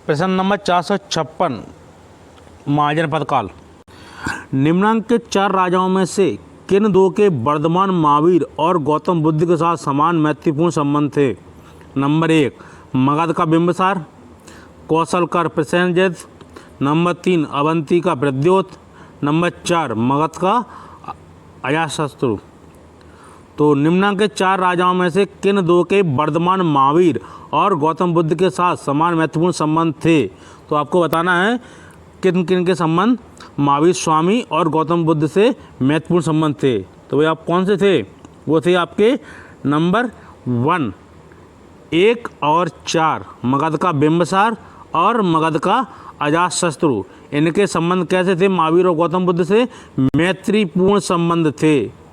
प्रश्न नंबर 456 महाजनपद काल। निम्नांकित 4 राजाओं में से किन दो के वर्धमान महावीर और गौतम बुद्ध के साथ समान महत्वपूर्ण संबंध थे? नंबर 1 मगध का बिंबिसार, कौशल का प्रसेनजित, नंबर 3 अवंती का प्रद्योत, नंबर 4 मगध का अजातशत्रु। तो निम्नांकित 4 राजाओं में से किन दो के वर्धमान महावीर और गौतम बुद्ध के साथ समान महत्वपूर्ण संबंध थे? तो आपको बताना है किन किन के संबंध महावीर स्वामी और गौतम बुद्ध से महत्वपूर्ण संबंध थे। तो वे आप कौन से थे? वो थे आपके नंबर 1 1 और 4 मगध का बिंबिसार और मगध का अजातशत्रु। इनके संबंध कैसे थे? महावीर और गौतम बुद्ध से मैत्रीपूर्ण संबंध थे।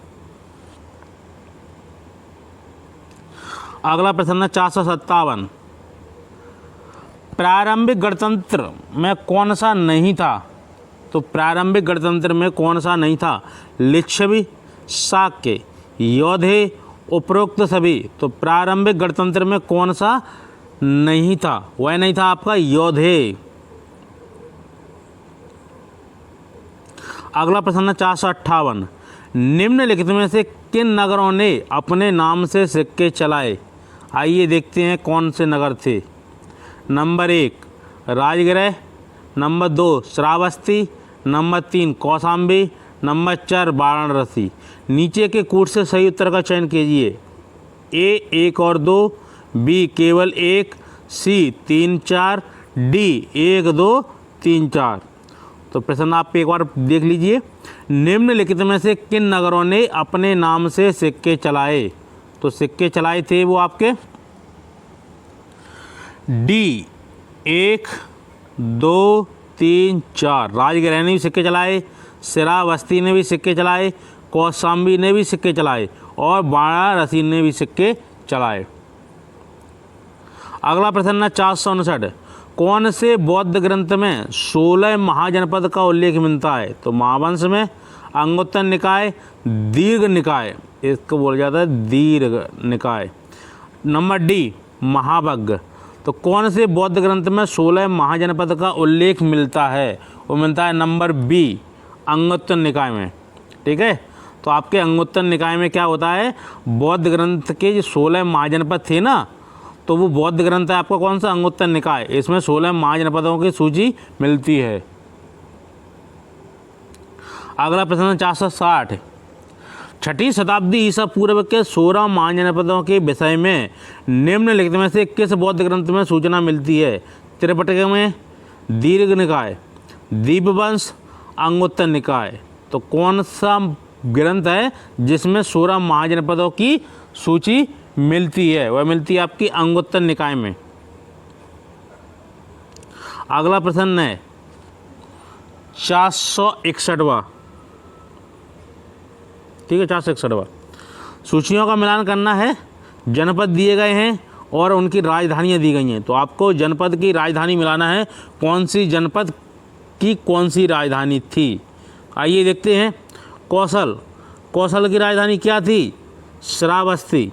अगला प्रश्न है 457। प्रारंभिक गणतंत्र में कौन सा नहीं था? तो प्रारंभिक गणतंत्र में कौन सा नहीं था? लिच्छवी, शाक्य, योधे, उपरोक्त सभी। तो प्रारंभिक गणतंत्र में कौन सा नहीं था? वह नहीं था आपका योधे। अगला प्रश्न है 458। निम्नलिखित में से किन नगरों ने अपने नाम से सिक्के चलाए? आइए देखते हैं कौन से नगर थे। Number 1 Rajgriha, number 2 Shravasti, number 3 Kaushambi, number 4 Varanasi. नीचे के कूट से सही उत्तर का चयन कीजिए। ए 1 और 2, बी केवल 1, सी 3 4, डी 1 2 3 4। तो प्रश्न आप एक बार देख लीजिए। निम्नलिखित में से किन नगरों ने अपने नाम से सिक्के चलाए? तो सिक्के चलाए थे वो आपके डी 1 2 3 4। राजगृह ने भी सिक्के चलाए, श्रावस्ती ने भी सिक्के चलाए, कौशाम्बी ने भी सिक्के चलाए और वाराणसी ने भी सिक्के चलाए। अगला प्रश्न है 459। कौन से बौद्ध ग्रंथ में 16 महाजनपद का उल्लेख मिलता है? तो महावंश में, अंगुत्तर निकाय, दीर्घ निकाय, इसको बोला जाता है दीर्घ निकाय। Number D Mahavagga. तो कौन से बौद्ध ग्रंथ में 16 महाजनपद का उल्लेख मिलता है? वो मिलता है नंबर बी अंगुत्तर निकाय में। ठीक है, तो आपके अंगुत्तर निकाय में क्या होता है? बौद्ध ग्रंथ के जो 16 महाजनपद थे ना, तो वो बौद्ध ग्रंथ है आपका कौन सा? अंगुत्तर निकाय। इसमें 16 महाजनपदों की सूची मिलती है। अगला प्रश्न 460। 6ठी शताब्दी ईसा पूर्व के 16 महाजनपदों के विषय में निम्नलिखित में से किस बौद्ध ग्रंथ में सूचना मिलती है? त्रिपिटक में, दीर्घ निकाय, दीपवंश, अंगुत्तर निकाय। तो कौन सा ग्रंथ है जिसमें 16 महाजनपदों की सूची मिलती है? वह मिलती है आपकी अंगुत्तर निकाय में। अगला प्रश्न है 461वां। ठीक है, 461वां। सूचियों का मिलान करना है। जनपद दिए गए हैं और उनकी राजधानियाँ दी गई हैं। तो आपको जनपद की राजधानी मिलाना है, कौन सी जनपद की कौन सी राजधानी थी। आइए देखते हैं। कौशल की राजधानी क्या थी? श्रावस्ती।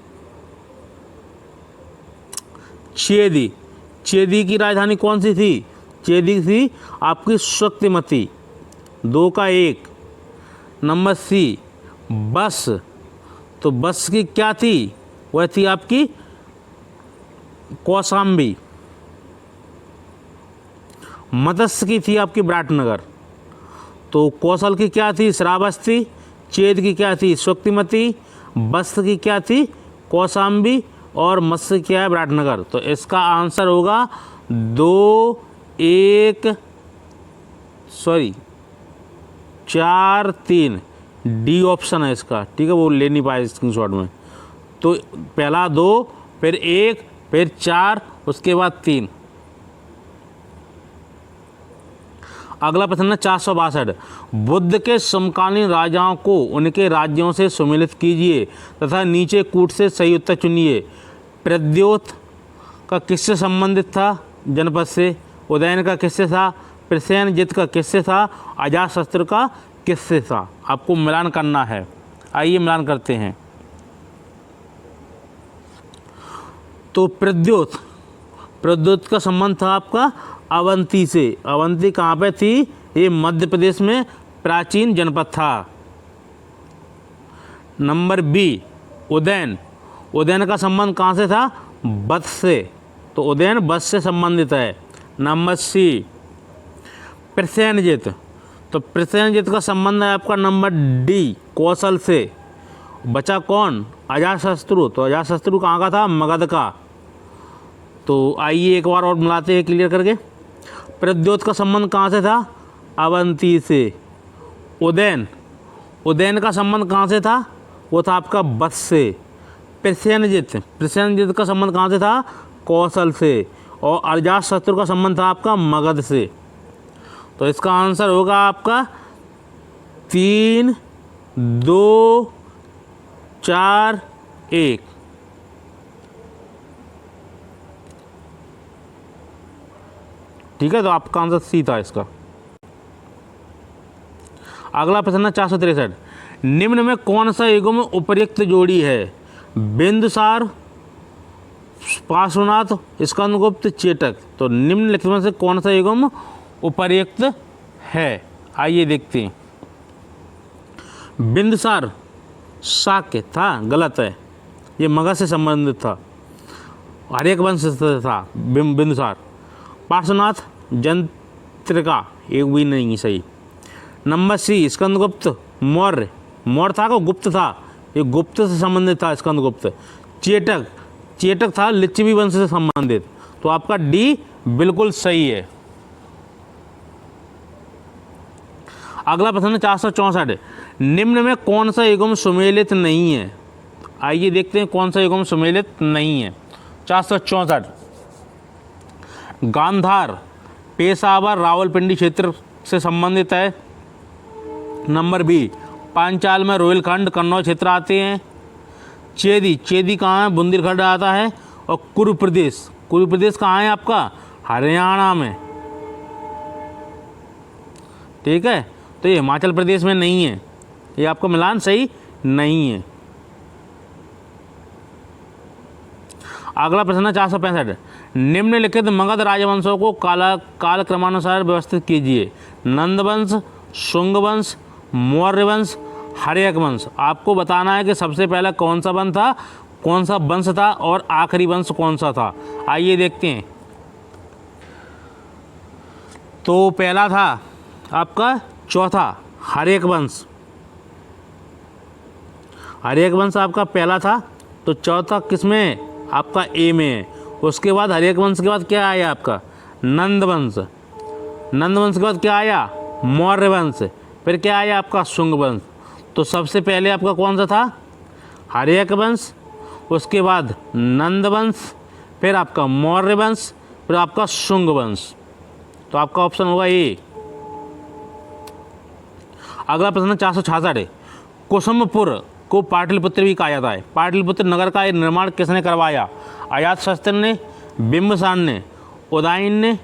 चेदी की राजधानी कौन सी थी? चेदी थी आपकी शक्तिमती। 2 का 1। नंबर सी बस। तो बस की क्या थी? वह थी आपकी कौशाम्बी। मत्स्य की थी आपकी विराटनगर। तो कौशल की क्या थी? श्रावस्ती। चेद की क्या थी? शक्तिमती। बस की क्या थी? कौशाम्बी। और मत्स्य क्या है? विराटनगर। तो इसका आंसर होगा 2 1 4 3 डी ऑप्शन है इसका। ठीक है, वो ले नहीं पाए स्क्रीनशॉट में। तो पहला 2, फिर 1, फिर 4, उसके बाद 3। अगला प्रश्न है 462। बुद्ध के समकालीन राजाओं को उनके राज्यों से सम्मिलित कीजिए तथा नीचे कूट से सही उत्तर चुनिए। प्रद्योत का किससे संबंधित था? जनपद से। उदयन का किससे था? प्रसेनजित का किससे था? अजातशत्रु का किससे था? आपको मिलान करना है। आइए मिलान करते हैं। तो प्रद्योत का संबंध था आपका अवंती से। अवंती कहाँ पे थी? ये मध्य प्रदेश में प्राचीन जनपद था। Number B, Udayan. उदयन का संबंध कहाँ से था? वत्स से, तो उदयन वत्स से संबंधित है। Number C, Prasenajit. तो प्रसेनजित का संबंध है आपका नंबर डी, कौशल से। बचा कौन? अजातशत्रु। तो अजातशत्रु कहाँ का था? मगध का। तो आइए एक बार और मिलाते हैं क्लियर करके। प्रद्योत का संबंध कहाँ से था? अवंती से। उदयन, उदयन का संबंध कहाँ से था? वो था आपका वत्स से। प्रसेनजित, प्रसेनजित का संबंध कहाँ से था? कौशल से। और अजातशत्रु का संबंध था आपका मगध से। तो इसका आंसर होगा आपका 3, 2, 4, 1। ठीक है, तो आपका आंसर सी था इसका। अगला प्रश्न है 463। निम्न में कौन सा युग्म उपर्युक्त जोड़ी है? बिंदुसार, पार्श्वनाथ, स्कंदगुप्त, चेटक। तो निम्नलिखित में से कौन सा युग्म उपर्युक्त है? आइए देखते हैं। बिंदुसार शाक्य था, गलत है, ये मगध से संबंधित था, हर्यक वंश से था बिंदुसार। पार्श्वनाथ जंत्रिका, एक भी नहीं सही। Number C, Skandagupta Maurya. मौर्य था को गुप्त था, ये गुप्त से संबंधित था स्कंदगुप्त। चेटक, चेटक था लिच्छवी वंश से संबंधित। तो आपका डी बिल्कुल सही है। अगला प्रश्न है 464। निम्न में कौन सा युग्म सुमेलित नहीं है? आइए देखते हैं कौन सा युग्म सुमेलित नहीं है। 464, गांधार पेशावर रावलपिंडी क्षेत्र से संबंधित है। नंबर बी, पांचाल में रोहिलखंड कन्नौज क्षेत्र आते हैं। चेदी, चेदी कहाँ है? बुंदेलखंड आता है। और कुरु प्रदेश, कुरु प्रदेश कहाँ है आपका? हरियाणा में। ठीक है, तो ये हिमाचल प्रदेश में नहीं है, ये आपका मिलान सही नहीं है। अगला प्रश्न है 465। निम्नलिखित मगध राजवंशों को काल क्रमानुसार व्यवस्थित कीजिए। नंदवंश, शुंगवंश, मौर्य वंश, हर्यक वंश। आपको बताना है कि सबसे पहला कौन सा वंश था, कौन सा वंश था, और आखिरी वंश कौन सा था। आइए देखते हैं। तो पहला था आपका चौथा हर्यक वंश। हर्यक वंश आपका पहला था। तो चौथा किसमें? आपका ए में है। उसके बाद हर्यक वंश के बाद क्या आया आपका? नंद वंश। नंद वंश के बाद क्या आया? मौर्य वंश। फिर क्या आया आपका? शुंग वंश। तो सबसे पहले आपका कौन सा था? हर्यक वंश, उसके बाद नंद वंश, फिर आपका मौर्य वंश, फिर आपका शुंग वंश। तो आपका ऑप्शन होगा ए। अगला प्रश्न 466 है। कुसुमपुर को पाटलिपुत्र भी कहा जाता है। पाटलिपुत्र नगर का निर्माण किसने करवाया? अजातशत्रु ने, बिंबिसार ने, उदयन ने,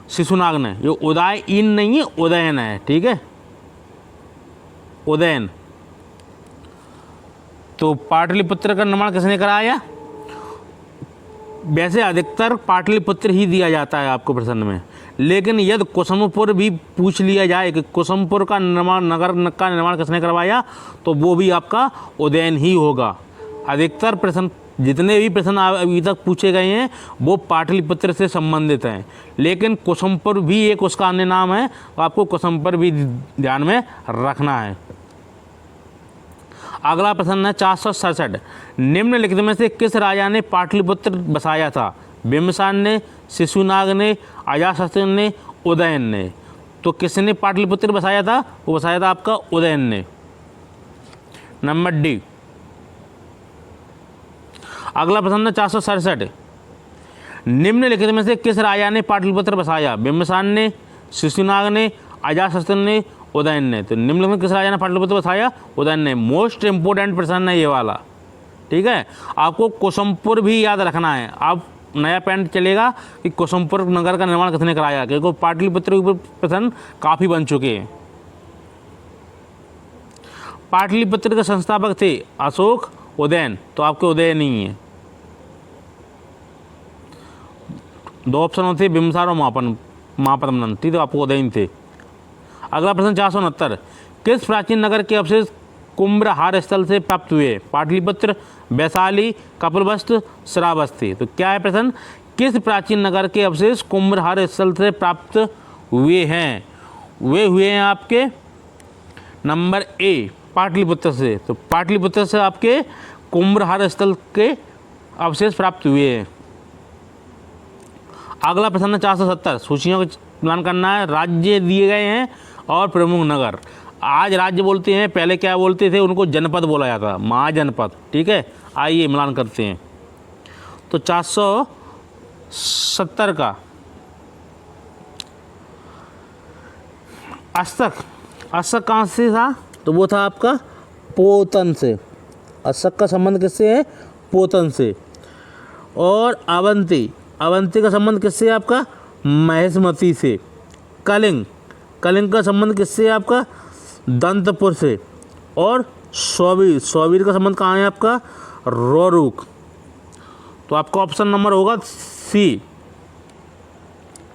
शिशुनाग ने। ये उदयन नहीं है, उदयन है। ठीक है, उदयन। तो पाटलिपुत्र का निर्माण किसने कराया? वैसे अधिकतर पाटलिपुत्र ही दिया जाता है आपको प्रश्न में, लेकिन यदि कुसुमपुर भी पूछ लिया जाए कि कुसुमपुर का निर्माण, नगर का निर्माण किसने करवाया, तो वो भी आपका उदयन ही होगा। अधिकतर प्रश्न, जितने भी प्रश्न अभी तक पूछे गए हैं वो पाटलिपुत्र से संबंधित हैं, लेकिन कुसुमपुर भी एक उसका अन्य नाम है, तो आपको कुसुमपुर भी ध्यान में रखना है। अगला प्रश्न है 467। निम्नलिखित में से किस राजा ने पाटलिपुत्र बसाया था? बिंबिसार ने, शिशुनाग ने, अजातशत्रु ने, उदयन ने। तो किसने पाटलिपुत्र बसाया था? वो बसाया था आपका उदयन ने। Number D. अगला प्रश्न है 467। निम्नलिखित में से किस राजा ने पाटलिपुत्र बसाया? बिंबिसार ने, शिशुनाग ने, अजातशत्रु ने, उदयन ने। तो निम्नलिखित में किस राजा ने पाटलिपुत्र बसाया? उदयन ने। मोस्ट इंपोर्टेंट प्रश्न है ये वाला। ठीक है, आपको कुसुमपुर भी याद रखना है। अब नया पैंट चलेगा कि कुसुमपुर नगर का निर्माण किसने कराया, क्योंकि पाटलिपुत्र के ऊपर प्रश्न काफ़ी बन चुके हैं। पाटलिपुत्र के संस्थापक थे अशोक, उदयन। तो आपके उदयन नहीं है। दो ऑप्शन होते हैं, बिंबिसार और मापन। महापद्मनंद, ठीक है, आपको उदयन थे। अगला प्रश्न 469, किस प्राचीन नगर के अवशेष कुम्भहार स्थल से प्राप्त हुए? पाटलिपुत्र, वैशाली, कपिलवस्तु, श्रावस्ती। तो क्या है प्रश्न, किस प्राचीन नगर के अवशेष कुम्भहार स्थल से प्राप्त हुए हैं? वे हुए हैं आपके नंबर ए पाटलिपुत्र से। तो पाटलिपुत्र से आपके कुम्भहार स्थल के अवशेष प्राप्त हुए हैं। अगला प्रश्न है 470, सूचियों का मिलान करना है। राज्य दिए गए हैं और प्रमुख नगर। आज राज्य बोलते हैं, पहले क्या बोलते थे, उनको जनपद बोला जाता, महाजनपद, ठीक है। आइए मिलान करते हैं। तो 470 का अशक, अशक कहाँ से था? तो वो था आपका पोतन से। अशक का संबंध किससे है? पोतन से। और अवंती, अवंती का संबंध किससे है आपका? महेशमती से। कलिंग, कलिंग का संबंध किससे है आपका? दंतपुर से। और सौवीर, सौवीर का संबंध कहाँ है आपका? रोरुक। तो आपका ऑप्शन नंबर होगा सी।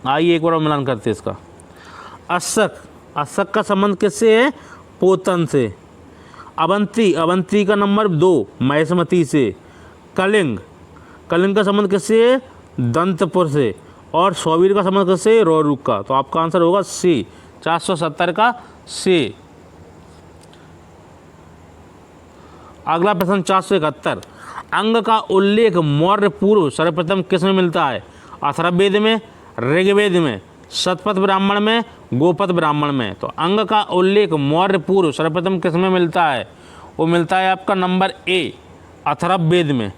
आइए एक बार मिलान करते हैं इसका। अशक, अशक का संबंध किससे है? पोतन से। अवंती, अवंती का नंबर 2 महेशमती से। कलिंग, कलिंग का संबंध किससे है? दंतपुर से। और सौवीर का संबंध किससे? रोरुक का। तो आपका आंसर होगा सी, 470 का सी। अगला प्रश्न 471, अंग का उल्लेख मौर्य पूर्व सर्वप्रथम किस में मिलता है? अथर्ववेद में, ऋग्वेद में, शतपथ ब्राह्मण में, गोपथ ब्राह्मण में। तो अंग का उल्लेख मौर्य पूर्व सर्वप्रथम किस में मिलता है? वो मिलता है आपका नंबर ए अथर्ववेद में।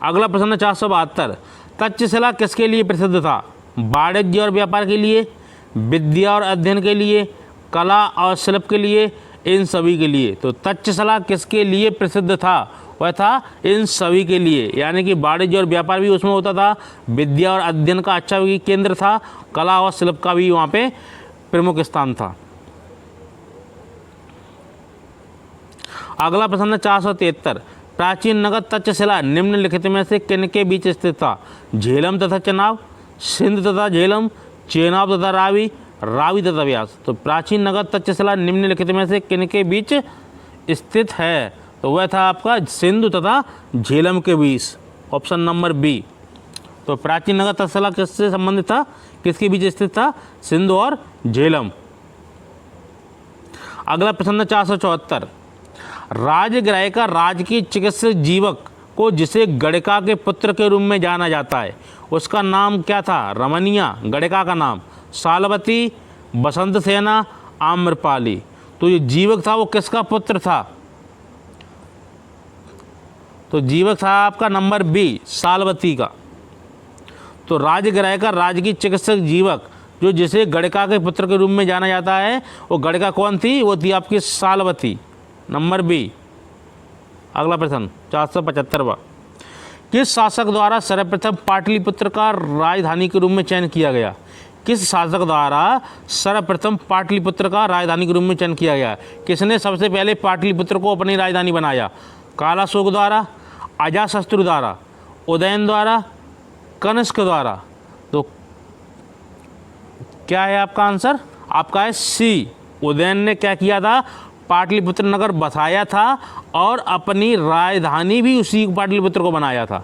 अगला प्रश्न 472, तक्षशिला किसके लिए प्रसिद्ध था? वाणिज्य और व्यापार के लिए, विद्या और अध्ययन के लिए, कला और शिल्प के लिए, इन सभी के लिए। तो तक्षशिला किसके लिए प्रसिद्ध था? वह था इन सभी के लिए, यानी कि वाणिज्य और व्यापार भी उसमें होता था, विद्या और अध्ययन का अच्छा भी केंद्र था, कला और शिल्प का भी वहाँ पे प्रमुख स्थान था। अगला प्रश्न 473, प्राचीन नगर तक्षशिला निम्नलिखित में से किनके बीच स्थित था? झेलम तथा चेनाब, सिंध तथा झेलम, चेनाब तथा रावी, रावी तथा व्यास। तो प्राचीन नगर तक्षशिला निम्नलिखित में से किनके बीच स्थित है? तो वह था आपका सिंधु तथा झेलम के बीच, ऑप्शन नंबर बी। तो प्राचीन नगर तक्षशिला किससे संबंधित था? किसके बीच स्थित था? सिंधु और झेलम। अगला प्रश्न 474, राजगृह का राजकीय चिकित्सक जीवक को जिसे गणिका के पुत्र के रूप में जाना जाता है, उसका नाम क्या था? रमनिया, गणिका का नाम, सालवती, बसंत सेना, आम्रपाली। तो ये जीवक था वो किसका पुत्र था? तो जीवक था आपका नंबर बी सालवती का। तो राजगृह का राजकीय चिकित्सक जीवक जो जिसे गणिका के पुत्र के रूप में जाना जाता है, वो गणिका कौन थी? वो थी आपकी सालवती, नंबर बी। अगला प्रश्न 475, किस शासक द्वारा सर्वप्रथम पाटलिपुत्र का राजधानी के रूप में चयन किया गया? किस शासक द्वारा सर्वप्रथम पाटलिपुत्र का राजधानी के रूप में चयन किया गया? किसने सबसे पहले पाटलिपुत्र को अपनी राजधानी बनाया? कालाशोक द्वारा, अजातशत्रु द्वारा, उदयन द्वारा, कनिष्क द्वारा। तो क्या है आपका आंसर? आपका है सी, उदयन ने क्या किया था? पाटलिपुत्र नगर बसाया था और अपनी राजधानी भी उसी पाटलिपुत्र को बनाया था।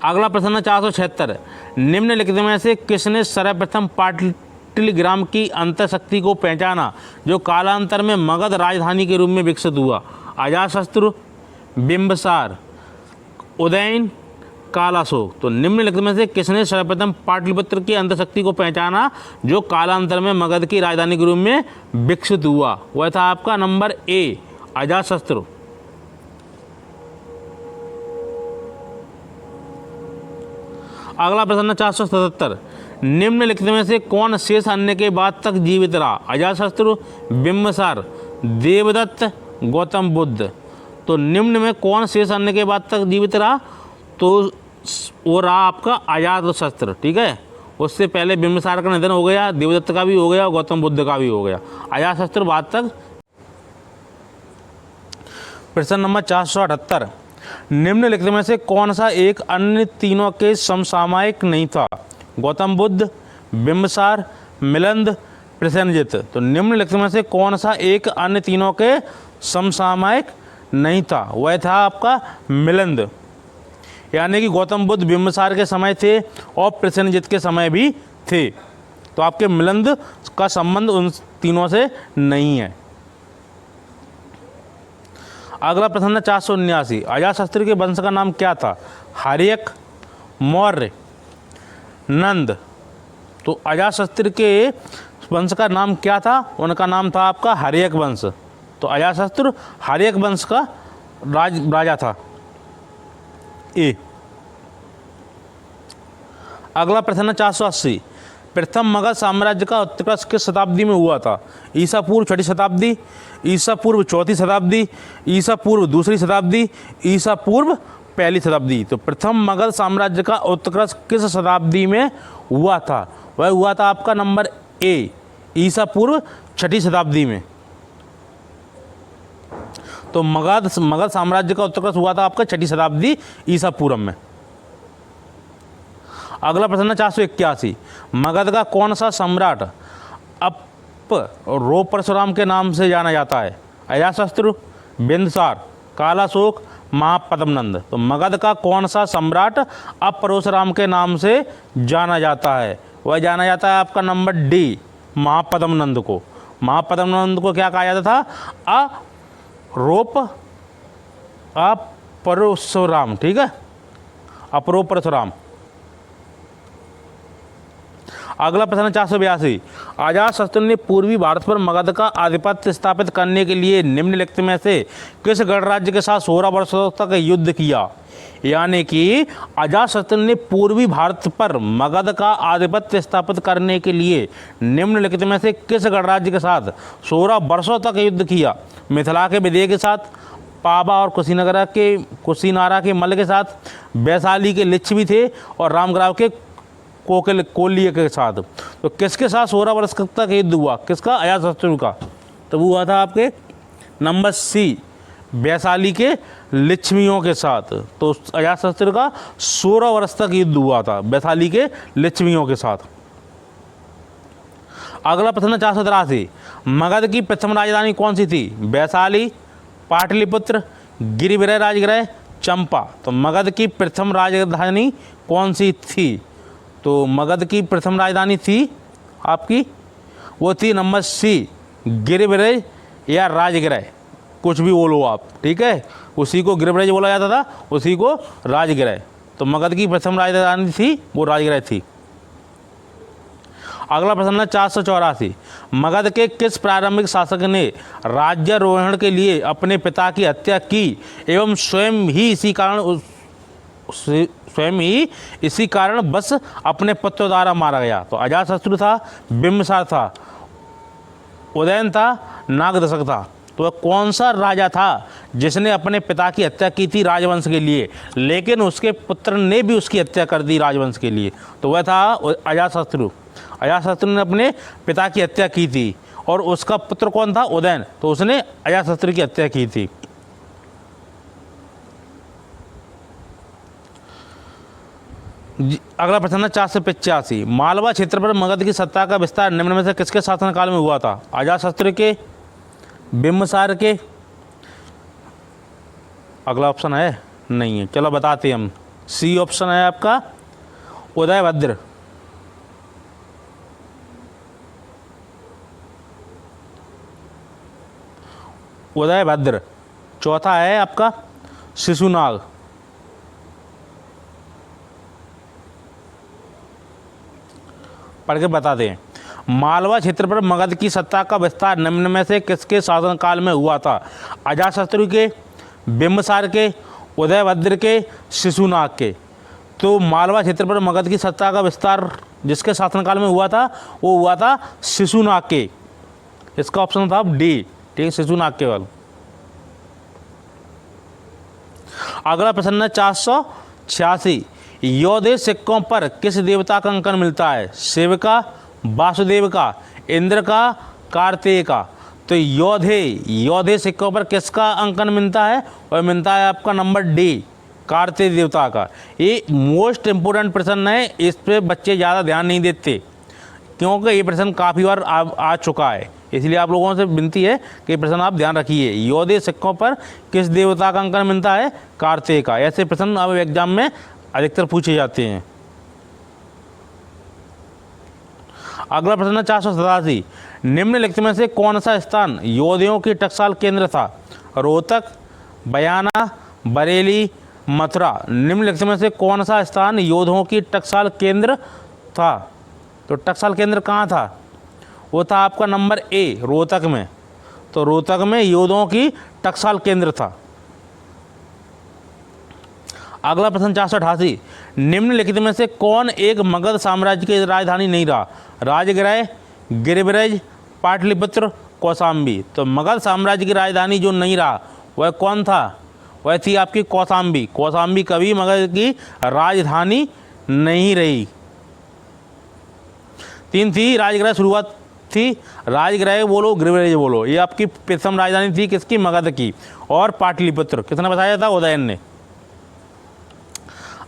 अगला प्रश्न 476, निम्नलिखित में से किसने सर्वप्रथम पाटलिग्राम की अंतःशक्ति को पहचाना जो कालांतर में मगध राजधानी के रूप में विकसित हुआ? अजातशत्रु, बिंबिसार, उदयन, कालाशोक। तो निम्नलिखित में से किसने सर्वप्रथम पाटलिपुत्र की अंतःशक्ति को पहचाना जो कालांतर में मगध की राजधानी के रूप में विकसित हुआ? वह था आपका नंबर ए अजातशत्रु। अगला प्रश्न 477, निम्नलिखित में से कौन शेष अन्य के बाद तक जीवित रहा? अजातशत्रु, बिंबिसार, देवदत्त, गौतम बुद्ध। तो निम्न में कौन शेष अन्य के बाद तक जीवित रहा? तो वो रहा आपका अजातशत्रु, ठीक है। उससे पहले बिंबिसार का निधन हो गया, देवदत्त का भी हो गया, गौतम बुद्ध का भी हो गया, अजातशत्रु बाद तक। प्रश्न नंबर 478, निम्नलिखित में से कौन सा एक अन्य तीनों के समसामयिक नहीं था? गौतम बुद्ध, बिंबिसार, मिलिंद, प्रसेनजित। तो निम्नलिखित में से कौन सा एक अन्य तीनों के समसामयिक नहीं था? वह था आपका मिलिंद। यानी कि गौतम बुद्ध बिंबिसार के समय थे और प्रसेनजित के समय भी थे, तो आपके मिलिंद का संबंध उन तीनों से नहीं है। अगला प्रश्न है 479, अजातशत्रु के वंश का नाम क्या था? हर्यक, मौर्य, नंद। तो अजातशत्रु के वंश का नाम क्या था? उनका नाम था आपका हर्यक वंश। तो अजातशत्रु हर्यक वंश का राजा था। ए। अगला प्रश्न है 480, प्रथम मगध साम्राज्य का उत्कर्ष किस शताब्दी में हुआ था? ईसा पूर्व 6वीं शताब्दी, ईसा पूर्व 4वीं शताब्दी, ईसा पूर्व 2री शताब्दी, ईसा पूर्व 1ली शताब्दी। तो प्रथम मगध साम्राज्य का उत्कर्ष किस शताब्दी में हुआ था? वह हुआ था आपका नंबर ए, ईसा पूर्व 6वीं शताब्दी में। तो मगध साम्राज्य का उत्कर्ष हुआ था आपका 6वीं शताब्दी ईसा पूर्व में। अगला प्रश्न है 481, मगध का कौन सा सम्राट रो परशुराम के नाम से जाना जाता है? अजातशत्रु, बिंदुसार, कालाशोक, महापद्मनंद। तो मगध का कौन सा सम्राट परशुराम के नाम से जाना जाता है? वह जाना जाता है आपका नंबर डी, महापद्मनंद को। महापद्मनंद को क्या कहा जाता था? रोप परशुराम, ठीक है, अपरो परशुराम। अगला प्रश्न 482, अजातशत्रु ने पूर्वी भारत पर मगध का आधिपत्य स्थापित करने के लिए निम्नलिखित में से किस गणराज्य के साथ 16 वर्षों तक युद्ध किया? यानी कि अजातशत्रु ने पूर्वी भारत पर मगध का आधिपत्य स्थापित करने के लिए निम्नलिखित में से किस गणराज्य के साथ 16 वर्षों तक युद्ध किया? मिथिला के विदेह के साथ, पाबा और कुशीनारा के मल्ल के साथ, वैशाली के लिच्छवी थे और रामग्राव के कोल्य के साथ। तो किसके साथ 16 वर्ष तक युद्ध हुआ? किसका? अजातशत्रु का। तो वो हुआ था आपके नंबर सी, वैशाली के लिच्छवियों के साथ। तो अजातशत्रु का 16 वर्ष तक युद्ध हुआ था वैशाली के लिच्छवियों के साथ। अगला प्रश्न 483, मगध की प्रथम राजधानी कौन सी थी? वैशाली, पाटलिपुत्र, गिरिविजय राजगृह, चंपा। तो मगध की प्रथम राजधानी कौन सी थी? तो मगध की प्रथम राजधानी थी आपकी, वो थी नंबर सी, गिरिविजय या राजगृह, कुछ भी बोलो आप, ठीक है। उसी को गिरिविजय बोला जाता था, उसी को राजगृह। तो मगध की प्रथम राजधानी थी वो राजगृह थी। अगला प्रश्न है 484, मगध के किस प्रारंभिक शासक ने राज्यारोहण के लिए अपने पिता की हत्या की एवं स्वयं ही इसी कारण बस अपने पुत्र द्वारा मारा गया? तो अजातशत्रु था, बिंबिसार था, उदयन था, नागदशक था। तो वह कौन सा राजा था जिसने अपने पिता की हत्या की थी राजवंश के लिए, लेकिन उसके पुत्र ने भी उसकी हत्या कर दी राजवंश के लिए? तो वह था अजातशत्रु। अजातशत्रु ने अपने पिता की हत्या की थी और उसका पुत्र कौन था? उदयन। तो उसने अजातशत्रु की हत्या की थी। अगला प्रश्न है 485, मालवा क्षेत्र पर मगध की सत्ता का विस्तार निम्न में से किसके शासनकाल में हुआ था? अजातशत्रु के, बिंबिसार के? अगला ऑप्शन है नहीं है, चलो बताते हम। सी ऑप्शन है आपका उदयभद्र। उदयभद्र। चौथा है आपका शिशुनाग। पढ़ के बता दें। मालवा क्षेत्र पर मगध की सत्ता का विस्तार निम्न में से किसके शासनकाल में हुआ था? अजातशत्रु के, बिंबिसार के, उदयभद्र के, शिशुनाग के? तो मालवा क्षेत्र पर मगध की सत्ता का विस्तार जिसके शासनकाल में हुआ था वो हुआ था शिशुनाग के। इसका ऑप्शन था डी, ठीक है, शिशुनाग केवल। अगला प्रश्न है 486, योधे सिक्कों पर किस देवता का अंकन मिलता है? शिव का, वासुदेव का, इंद्र का, कार्तिकेय का? तो योधे, योधे सिक्कों पर किसका अंकन मिलता है? और मिलता है आपका नंबर डी, कार्तिक देवता का। ये मोस्ट इम्पोर्टेंट प्रश्न है, इस पे बच्चे ज़्यादा ध्यान नहीं देते क्योंकि ये प्रश्न काफ़ी बार आ चुका है, इसलिए आप लोगों से विनती है कि ये प्रश्न आप ध्यान रखिए। योधे सिक्कों पर किस देवता का अंकन मिलता है? कार्तिक का। ऐसे प्रश्न अब एग्जाम में अधिकतर पूछे जाते हैं। अगला प्रश्न है 487, निम्नलिखित में से कौन सा स्थान योधियों की टकसाल केंद्र था? रोहतक, बयाना, बरेली, मथुरा। निम्नलिखित में से कौन सा स्थान योधों की टकसाल केंद्र था? तो टकसाल केंद्र कहाँ था? वो था आपका नंबर ए, रोहतक में। तो रोहतक में योधों की टकसाल केंद्र था। अगला प्रश्न 488, निम्नलिखित में से कौन एक मगध साम्राज्य की राजधानी नहीं रहा? राजगृह, गिरिब्रज, पाटलिपुत्र, कौशाम्बी। तो मगध साम्राज्य की राजधानी जो नहीं रहा वह कौन था? वह थी आपकी कौशाम्बी। कौशाम्बी कभी मगध की राजधानी नहीं रही। 3 थी, राजगृह शुरुआत थी, राजगृह बोलो, गिरिब्रज बोलो, ये आपकी प्रथम राजधानी थी किसकी? मगध की। और पाटलिपुत्र किसने बताया था? उदयन ने।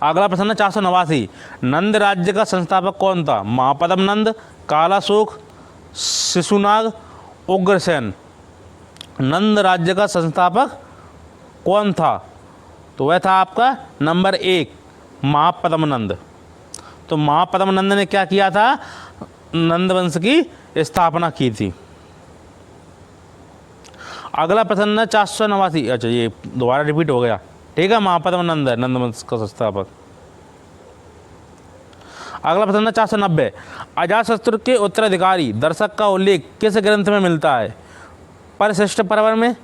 अगला प्रश्न है 489, नंद राज्य का संस्थापक कौन था? महापद्म नंद, कालाशोक, शिशुनाग, उग्रसेन। नंद राज्य का संस्थापक कौन था? तो वह था आपका नंबर 1, महापद्म नंद। तो महापद्म नंद ने क्या किया था? नंद वंश की स्थापना की थी। अगला प्रश्न है 489, अच्छा ये दोबारा रिपीट हो गया, ठीक है। महापद्म नंद है नंद वंश का संस्थापक। अगला प्रश्न है 490, अजातशत्रु के उत्तराधिकारी दर्शक का उल्लेख किस ग्रंथ में मिलता है? परिशिष्ट पर्व में,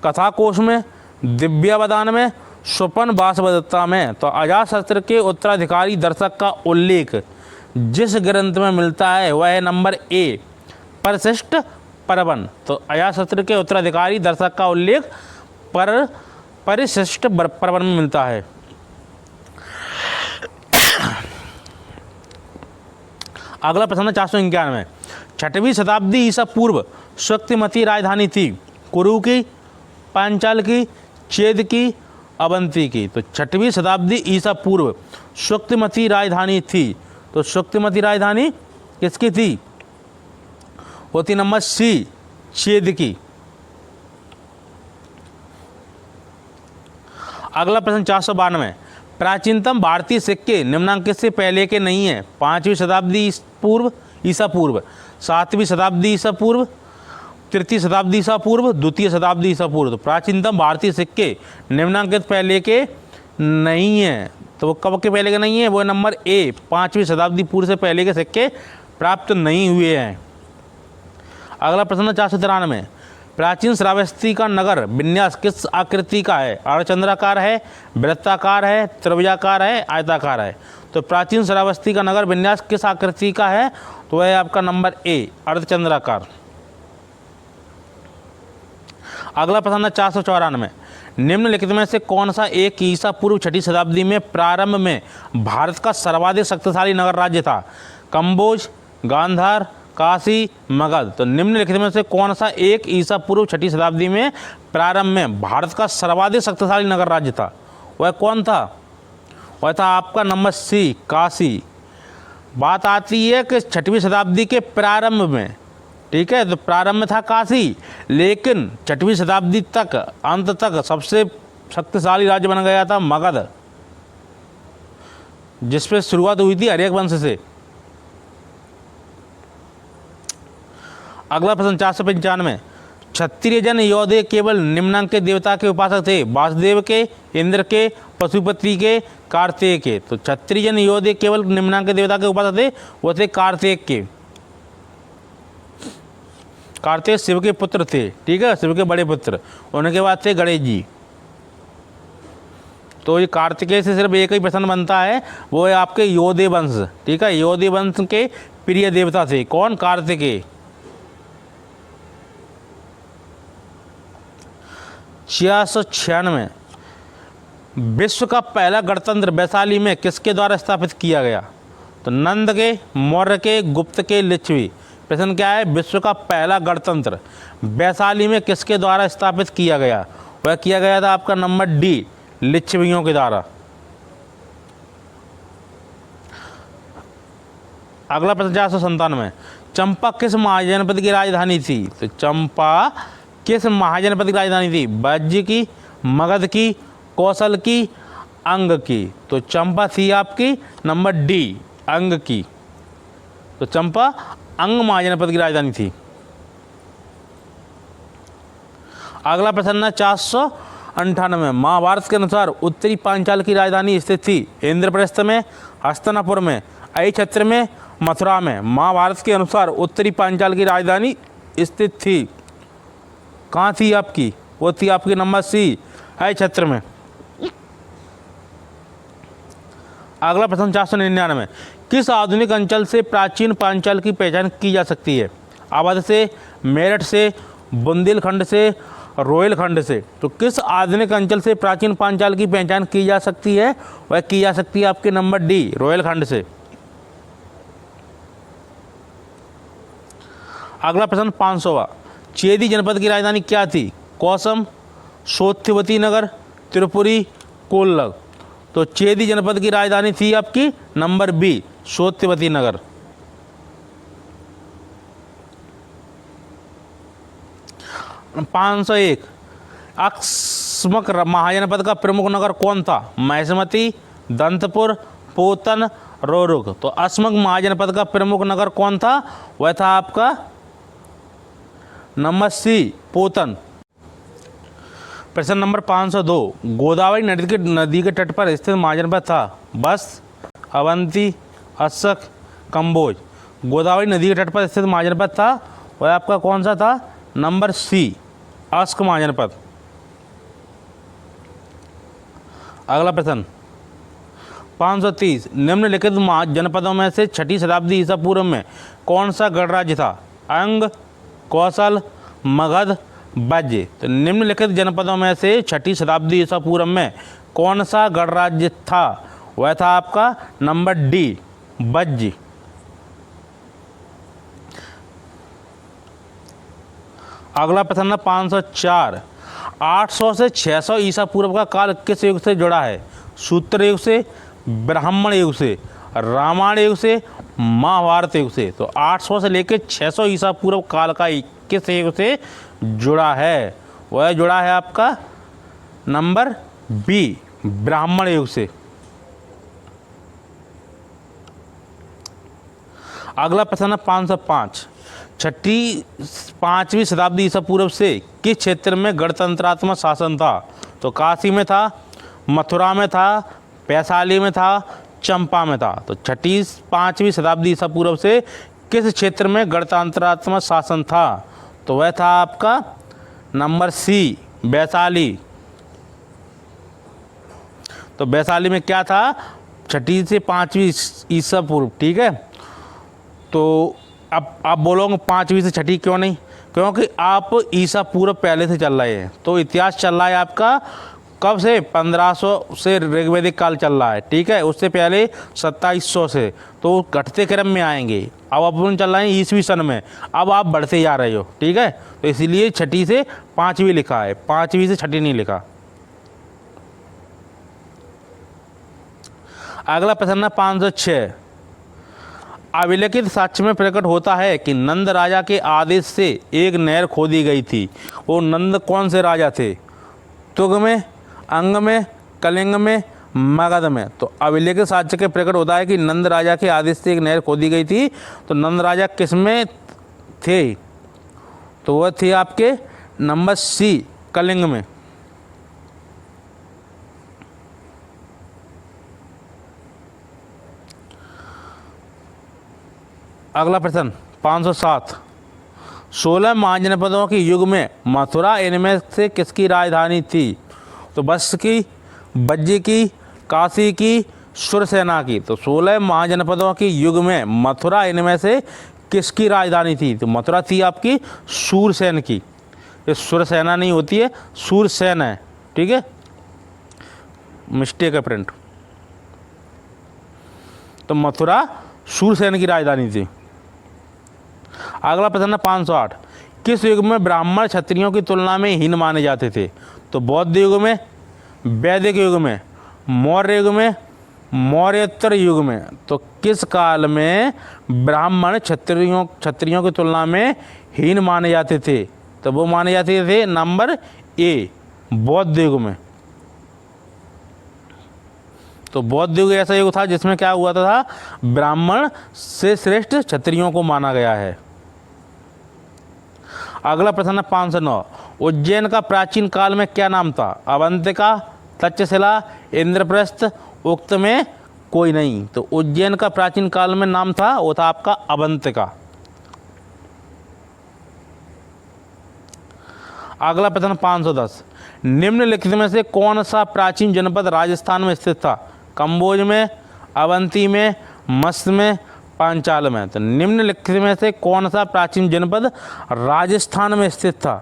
कथाकोश में, दिव्यावदान में, सुपन वासवदत्ता में। तो अजातशत्रु के उत्तराधिकारी दर्शक का उल्लेख जिस ग्रंथ में मिलता है वह है नंबर ए, परिशिष्ट पर्वन। तो अजातशत्रु के उत्तराधिकारी दर्शक का उल्लेख परिशिष्ट पर्वन में मिलता है। अगला प्रश्न है 491, 6वीं शताब्दी ईसा पूर्व शक्तिमती राजधानी थी? कुरु की, पांचाल की, चेद की, अवंती की। तो 6वीं शताब्दी ईसा पूर्व शक्तिमती राजधानी थी। तो शक्तिमती राजधानी किसकी थी? वो थी नंबर सी, चेद की। अगला प्रश्न 492, प्राचीनतम भारतीय सिक्के निम्नांकित से पहले के नहीं है? 5वीं शताब्दी पूर्व ईसा पूर्व, 7वीं शताब्दी ईसा पूर्व, 3य शताब्दी ईसा पूर्व, 2य शताब्दी ईसा पूर्व। तो प्राचीनतम भारतीय सिक्के निम्नांकित पहले के नहीं है। तो वो कब के पहले के नहीं है? वो नंबर ए, 5वीं शताब्दी पूर्व से पहले के सिक्के प्राप्त नहीं हुए हैं। अगला प्रश्न 493, प्राचीन श्रावस्ती का नगर विन्यास किस आकृति का है? अर्धचंद्राकार है, वृत्ताकार है, त्रिभुजाकार है, आयताकार है। तो प्राचीन श्रावस्ती का नगर विन्यास किस आकृति का है? तो वह है आपका नंबर ए, अर्धचंद्राकार। अगला प्रश्न है 494, निम्नलिखित में से कौन सा एक ईसा पूर्व 6वीं शताब्दी में प्रारंभ में भारत का सर्वाधिक शक्तिशाली नगर राज्य था? कंबोज, गांधार, काशी, मगध। तो निम्नलिखित में से कौन सा एक ईसा पूर्व 6वीं शताब्दी में प्रारंभ में भारत का सर्वाधिक शक्तिशाली नगर राज्य था? वह कौन था? वह था आपका नंबर सी, काशी। बात आती है कि 6वीं शताब्दी के प्रारंभ में, ठीक है, तो प्रारंभ में था काशी, लेकिन 6वीं शताब्दी तक अंत तक सबसे शक्तिशाली राज्य बन गया था मगध, जिस पे शुरुआत हुई थी हर्यक वंश से। अगला प्रश्न 495, क्षत्रिय जन योधे केवल निम्नांकित देवता के उपासक थे? वासुदेव के, इंद्र के, पशुपति के, कार्तिक के। तो क्षत्रिय जन योधे केवल निम्नांकित देवता के उपासक थे, वो थे कार्तिक के। कार्तिक शिव के पुत्र थे, ठीक है, शिव के बड़े पुत्र। उनके बाद थे गणेश जी। तो ये कार्तिकेय से सिर्फ एक ही प्रश्न बनता है, वो है आपके योधे वंश, ठीक है। योधे वंश के प्रिय देवता थे कौन? कार्तिकेय। 696, विश्व का पहला गणतंत्र वैशाली में किसके द्वारा स्थापित किया गया? तो नंद के, मौर्य के, गुप्त के, लिच्छवी। प्रश्न क्या है, विश्व का पहला गणतंत्र वैशाली में किसके द्वारा स्थापित किया गया? वह किया गया था आपका नंबर डी, लिच्छवियों के द्वारा। अगला प्रश्न 497, चंपा किस महाजनपद की राजधानी थी? तो चंपा किस महाजनपद की राजधानी थी? वज्र की, मगध की, कौशल की, अंग की? तो चंपा थी आपकी नंबर डी, अंग की। तो चंपा अंग महाजनपद की राजधानी थी। अगला प्रश्न है 498, महाभारत के अनुसार उत्तरी पांचाल की राजधानी स्थित थी इंद्रप्रस्थ में, हस्तिनापुर में, अहिछत्र में, मथुरा में? महाभारत के अनुसार उत्तरी पांचाल की राजधानी स्थित थी, कहाँ थी आपकी? वो थी आपकी नंबर सी, अहिछत्र में। अगला प्रश्न 499, किस आधुनिक अंचल से प्राचीन पांचाल की पहचान की जा सकती है? अवध से, मेरठ से, बुंदेलखंड से, रोहिलखंड से? तो किस आधुनिक अंचल से प्राचीन पांचाल की पहचान की जा सकती है? वह की जा सकती है आपके नंबर डी, रोहिलखंड से। अगला प्रश्न 500वां, चेदी जनपद की राजधानी क्या थी? कौसम, सोत्थिवती नगर, त्रिपुरी, कोल्लग? तो चेदी जनपद की राजधानी थी आपकी नंबर बी, सोत्थिवती नगर। पाँच सौ एक, अकस्मक महाजनपद का प्रमुख नगर कौन था? महिष्मती, दंतपुर, पोतन, रोरुक? तो अस्मक महाजनपद का प्रमुख नगर कौन था? वह था आपका नंबर सी, पोतन। प्रश्न नंबर 502, गोदावरी नदी के तट पर स्थित महाजनपद था? बस, अवंती, अस्सक, कंबोज? गोदावरी नदी के तट पर स्थित महाजनपद था, वह आपका कौन सा था? Number C, Assaka mahajanapada. अगला प्रश्न 530, निम्नलिखित जनपदों में से 6ठी शताब्दी ईसा पूर्व में कौन सा गणराज्य था? अंग, कौशल, मगध, वज्र? तो निम्नलिखित जनपदों में से 6ठी शताब्दी ईसा पूर्व में कौन सा गणराज्य था? वह था आपका नंबर डी, वज्र। अगला प्रश्न 504, 800 से 600 ईसा पूर्व का काल किस युग से जुड़ा है? सूत्र युग से, ब्राह्मण युग से, रामायण युग से, महाभारत युग से? तो 800 से लेकर 600 ईसा पूर्व काल का किस युग से जुड़ा है? वह जुड़ा है आपका नंबर बी, ब्राह्मण युग से। अगला प्रश्न 505, 5वीं शताब्दी ईसा पूर्व से किस क्षेत्र में गणतंत्रात्मक शासन था? तो काशी में था, मथुरा में था, वैशाली में था, चंपा में था? तो 5वीं शताब्दी ईसा पूर्व से किस क्षेत्र में गणतंत्रात्मक शासन था? तो वह था आपका नंबर सी, वैशाली। तो वैशाली में क्या था? 6ठी से 5वीं ईसा पूर्व, ठीक है। तो अब आप बोलोगे 5वीं से 6ठी क्यों नहीं? क्योंकि आप ईसा पूर्व पहले से चल रहे हैं, तो इतिहास चल रहा है आपका कब से? 1500 से ऋग्वैदिक काल चल रहा है, ठीक है। उससे पहले 2700 से, तो घटते क्रम में आएंगे। अब अपन चल रहे हैं ईसवी सन में, अब आप बढ़ते जा रहे हो, ठीक है। तो इसीलिए 6ठी से 5वीं लिखा है, 5वीं से 6ठी नहीं लिखा। अगला प्रश्न 506, अभिलिखित साक्ष्य में प्रकट होता है कि नंद राजा के आदेश से एक नहर खोदी गई थी। वो नंद कौन से राजा थे? तुग में, अंग में, कलिंग में, मगध में? तो अभिलेख साक्ष्य के प्रकट होता है कि नंद राजा के आदेश से एक नहर खोदी गई थी। तो नंद राजा किस में थे? तो वह थे आपके नंबर सी, कलिंग में। अगला प्रश्न 507, 16 महाजनपदों के युग में मथुरा इनमें से किसकी राजधानी थी? तो बस की, वज्र की, काशी की, सुरसेना की? तो 16 महाजनपदों के युग में मथुरा इनमें से किसकी राजधानी थी? तो मथुरा थी आपकी सूरसेन की। ये सुरसेना नहीं होती है, सूरसेन है, ठीक है, मिस्टेक है प्रिंट। तो मथुरा सूरसेन की राजधानी थी। अगला प्रश्न है 508, किस युग में ब्राह्मण क्षत्रियों की तुलना में हीन माने जाते थे? तो बौद्ध युग में, वैदिक युग में, मौर्य युग में, मौर्योत्तर युग में। तो किस काल में ब्राह्मण क्षत्रियों की तुलना में हीन माने जाते थे? तो वो माने जाते थे नंबर ए, बौद्ध युग में। तो बौद्ध युग ऐसा युग था जिसमें क्या हुआ था, ब्राह्मण से श्रेष्ठ क्षत्रियों को माना गया है। अगला प्रश्न है 509, उज्जैन का प्राचीन काल में क्या नाम था? अवंतिका, तक्षशिला, इंद्रप्रस्थ, उक्त में कोई नहीं। तो उज्जैन का प्राचीन काल में नाम था, वो था आपका अवंतिका। अगला प्रश्न 510, निम्नलिखित में से कौन सा प्राचीन जनपद राजस्थान में स्थित था? कंबोज में, अवंती में, मत्स्य में, पांचाल में। तो निम्नलिखित में से कौन सा प्राचीन जनपद राजस्थान में स्थित था?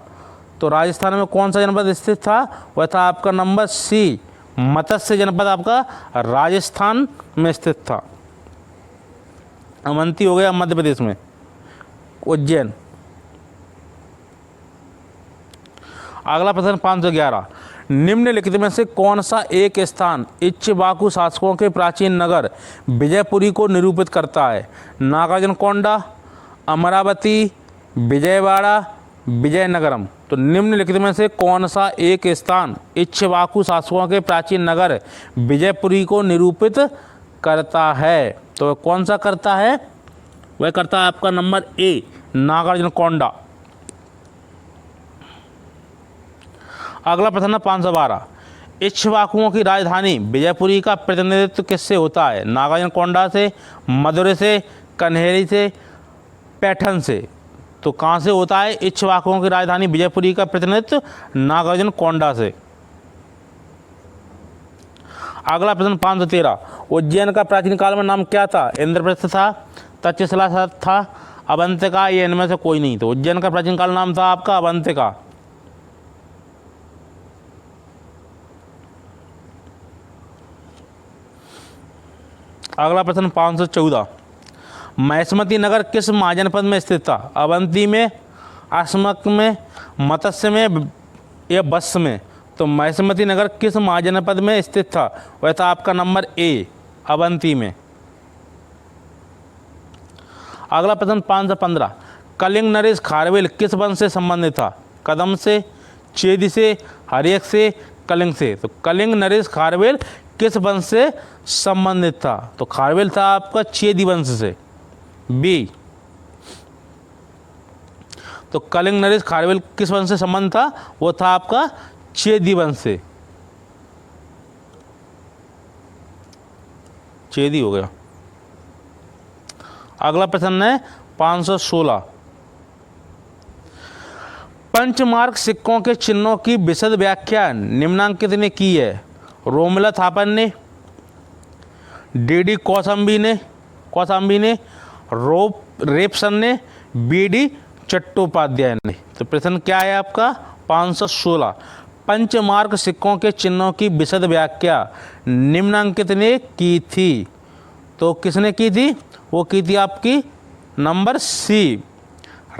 तो राजस्थान में कौन सा जनपद स्थित था? वह था आपका नंबर सी, मत्स्य जनपद आपका राजस्थान में स्थित था। अवंती हो गया मध्य प्रदेश में, उज्जैन। अगला प्रश्न 511, निम्नलिखित में से कौन सा एक स्थान इक्ष्वाकु शासकों के प्राचीन नगर विजयपुरी को निरूपित करता है? नागार्जुनकोंडा, अमरावती, विजयवाड़ा, विजयनगरम। तो निम्नलिखित में से कौन सा एक स्थान इक्ष्वाकु शासकों के प्राचीन नगर विजयपुरी को निरूपित करता है? तो कौन सा करता है? वह करता है आपका नंबर ए, नागार्जुनकोंडा। अगला प्रश्न है 512, इक्ष्वाकुओं की राजधानी विजयपुरी का प्रतिनिधित्व किससे होता है? नागार्जुनकोंडा से, मदुरै से, कन्हेरी से, पैठन से। तो कहाँ से होता है इक्ष्वाकुओं की राजधानी विजयपुरी का प्रतिनिधित्व? नागार्जुनकोंडा से। अगला प्रश्न 513, उज्जैन का प्राचीन काल में नाम क्या था? इंद्रप्रस्थ था, तक्षशिला था, अवंतिका, ये इनमें से कोई नहीं। तो उज्जैन का प्राचीन काल नाम था आपका अवंतिका। अगला प्रश्न 514, महिष्मती नगर किस महाजनपद में स्थित था? अवंती में, अस्मक में, मत्स्य में या बस्य में। तो महिष्मती नगर किस महाजनपद में स्थित था? वह था आपका नंबर ए, अवंती में। अगला प्रश्न 515, कलिंग नरेश खारवेल किस वंश से संबंधित था? कदम से, चेदी से, हर्यक से, कलिंग से। तो कलिंग नरेश खारवेल किस वंश से संबंधित था? तो खारवेल था आपका चेदी वंश से, बी। तो कलिंग नरेश खारवेल किस वंश से संबंध था? वो था आपका चेदी वंश से, चेदी हो गया। अगला प्रश्न है 516, पंचमार्क सिक्कों के चिन्हों की विशद व्याख्या निम्नांकित ने की है? रोमिला थापन ने, डी कौशाम्बी ने, रेपसन ने, बी चट्टोपाध्याय ने। तो प्रश्न क्या है आपका 516, पंचमार्क सिक्कों के चिन्हों की विशद व्याख्या निम्नांकित ने की थी? तो किसने की थी? वो की थी आपकी नंबर सी,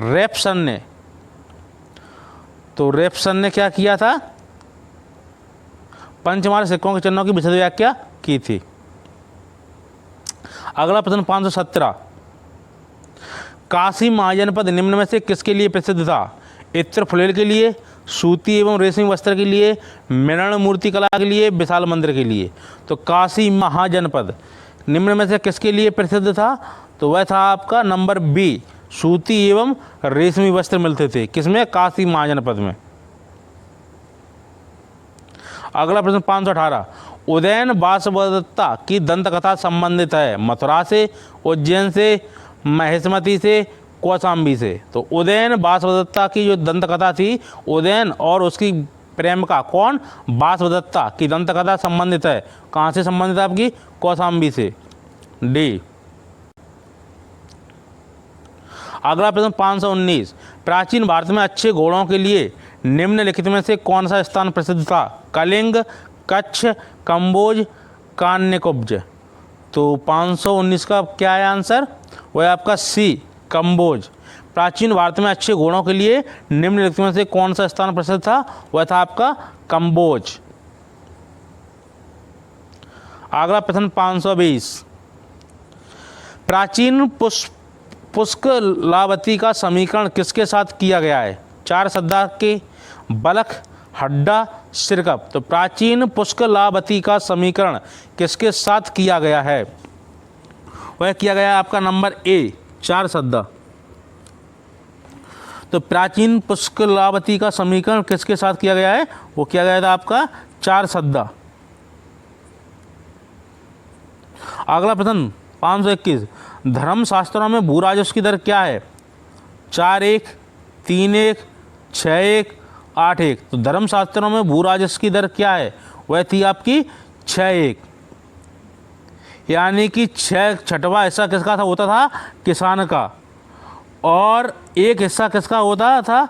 रेपसन ने। तो रेपसन ने क्या किया था? पंचमार्क सिक्कों के चिन्हों की विशद व्याख्या की थी। अगला प्रश्न 517, काशी महाजनपद निम्न में से किसके लिए प्रसिद्ध था? इत्र फुलेल के लिए, सूती एवं रेशमी वस्त्र के लिए, मृण मूर्ति कला के लिए, विशाल मंदिर के लिए। तो काशी महाजनपद निम्न में से किसके लिए प्रसिद्ध था? तो वह था आपका नंबर बी, सूती एवं रेशमी वस्त्र मिलते थे किसमें? काशी महाजनपद में। अगला प्रश्न 518, उदयन वासवदत्ता की दंत कथा संबंधित है? मथुरा से, उज्जैन से, महिष्मती से, कौशाम्बी से। तो उदयन वासवदत्ता की जो दंत कथा थी, उदयन और उसकी प्रेमिका कौन? वासवदत्ता की दंत कथा संबंधित है कहाँ से संबंधित है? आपकी कौशाम्बी से, डी। अगला प्रश्न 519, प्राचीन भारत में अच्छे घोड़ों के लिए निम्नलिखित में से कौन सा स्थान प्रसिद्ध था? कलिंग, कच्छ, कंबोज, कान्यकुब्ज। तो 519 का क्या है आंसर? वह आपका सी, कंबोज। प्राचीन भारत में अच्छे घोड़ों के लिए निम्नलिखित में से कौन सा स्थान प्रसिद्ध था? वह था आपका कंबोज। अगला प्रश्न 520, प्राचीन पुष्कलावती का समीकरण किसके साथ किया गया है? 4 सद्दा के, बलख, हड्डा, सिरकप। तो प्राचीन पुष्कलावती का समीकरण किसके साथ किया गया है? वह किया गया है आपका नंबर ए, 4 सद्दा। तो प्राचीन पुष्कलावती का समीकरण किसके साथ किया गया है? वो किया गया था आपका 4 सद्दा। अगला प्रश्न 521, धर्मशास्त्रों में भूराजस्व की दर क्या है? 4-1, 3-1, 6-1, 8-1। तो धर्मशास्त्रों में भूराजस्व की दर क्या है? वह थी आपकी 6-1, यानी कि 6वां हिस्सा किसका था होता था? किसान का, और 1 हिस्सा किसका होता था?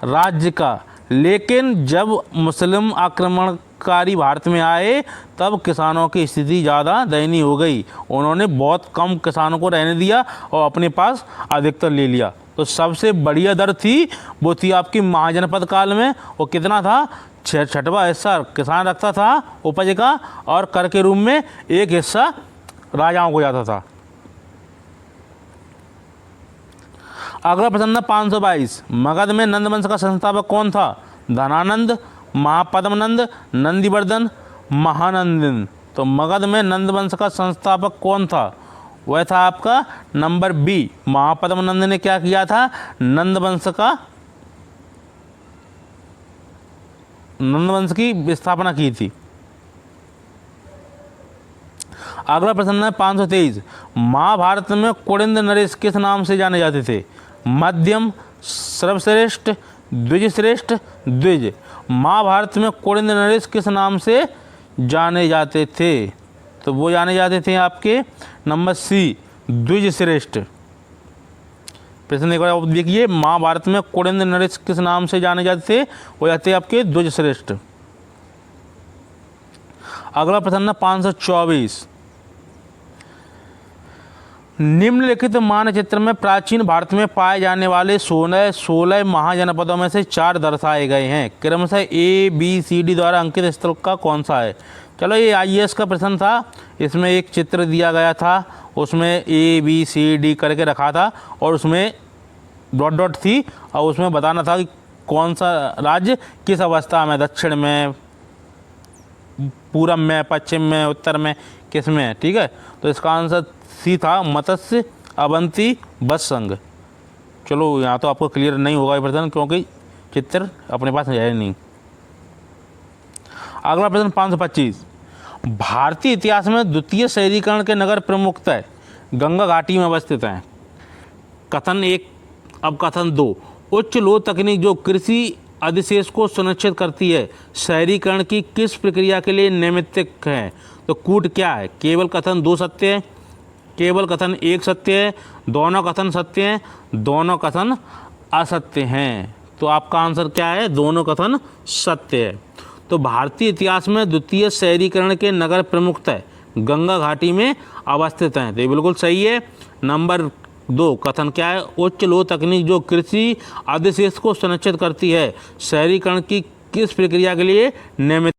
राज्य का। लेकिन जब मुस्लिम आक्रमणकारी भारत में आए तब किसानों की स्थिति ज़्यादा दयनीय हो गई। उन्होंने बहुत कम किसानों को रहने दिया और अपने पास अधिकतर ले लिया। तो सबसे बढ़िया दर थी वो थी आपकी महाजनपद काल में। वो कितना था? 6वां हिस्सा किसान रखता था उपज का, और कर के रूप में 1 हिस्सा राजाओं को जाता था। अगला प्रश्न 522, मगध में नंद वंश का संस्थापक कौन था? धनानंद, महापद्मनंद, नंदीवर्धन, महानंदन। तो मगध में नंद वंश का संस्थापक कौन था? वह था आपका नंबर बी, महापद्मनंद ने क्या किया था? नंद वंश की स्थापना की थी। अगला प्रश्न है 523, महाभारत में कुलिंद नरेश किस नाम से जाने जाते थे? मध्यम, सर्वश्रेष्ठ, द्विजश्रेष्ठ, द्विज। महाभारत में कुलिंद नरेश किस नाम से जाने जाते थे? तो वो जाने जाते थे आपके नंबर सी, द्विजश्रेष्ठ। प्रश्न एक बार देखिए, महाभारत में कुलिंद नरेश किस नाम से जाने जाते थे? वो जाते आपके द्विजश्रेष्ठ। अगला प्रश्न 524, निम्नलिखित मानचित्र में प्राचीन भारत में पाए जाने वाले 16 महाजनपदों में से 4 दर्शाए गए हैं। क्रमशः A, B, C, D द्वारा अंकित स्थल का कौन सा है? चलो, ये IAS का प्रश्न था। इसमें एक चित्र दिया गया था, उसमें A, B, C, D करके रखा था, और उसमें डॉट डॉट थी, और उसमें बताना था कि कौन सा राज्य किस अवस्था में, दक्षिण में, पूरब में, पश्चिम में, उत्तर में, किस में है। ठीक है, तो इसका आंसर सी था, मत्स्य, अवंती, बत्संग। चलो, यहाँ तो आपको क्लियर नहीं होगा ये प्रश्न, क्योंकि चित्र अपने पास है नहीं। अगला प्रश्न 525, भारतीय इतिहास में द्वितीय शहरीकरण के नगर प्रमुखतः गंगा घाटी में अवस्थित हैं। कथन 1। अब कथन 2, उच्च लोह तकनीक जो कृषि अधिशेष को सुनिश्चित करती है, शहरीकरण की किस प्रक्रिया के लिए नैमित्तिक है? तो कूट क्या है? केवल कथन 2 सत्य है, केवल कथन 1 सत्य है, दोनों कथन सत्य हैं, दोनों कथन असत्य हैं। तो आपका आंसर क्या है? दोनों कथन सत्य है। तो भारतीय इतिहास में द्वितीय शहरीकरण के नगर प्रमुखतः गंगा घाटी में अवस्थित हैं। तो ये बिल्कुल सही है। नंबर 2 कथन क्या है? उच्च लोह तकनीक जो कृषि अधिशेष को सुनिश्चित करती है, शहरीकरण की किस प्रक्रिया के लिए नियमित